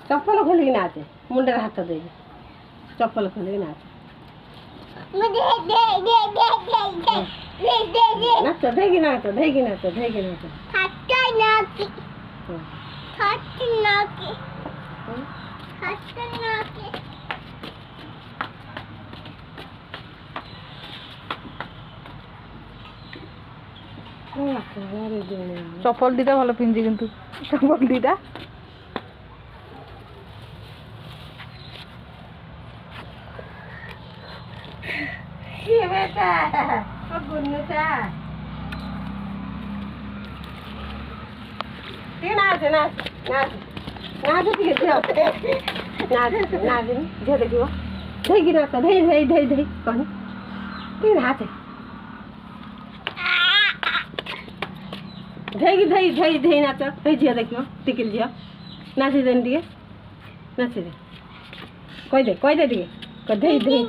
चप्पल खोल के नाचे मुंडे हाथ दे चप्पल खोल के नाचे नाचो देगी नाचो देगी नाचो देगी नाचो चप्पल दीटा ভালো পিনছি কিন্তু চপ্পল দীটা কি বেটা ও গুন্নুটা তে নাচ নাচ নাচ নাচ ঠিক আছে নাচ নাচ যে দেখিও দেই না তো দেই দেই দেই দেই কোন তুই নাচ देगी धई धई धई नाच धई झिया देखियो टिकिल झिया नाची देन दिए नाची दे कोई दे दिए को धई धई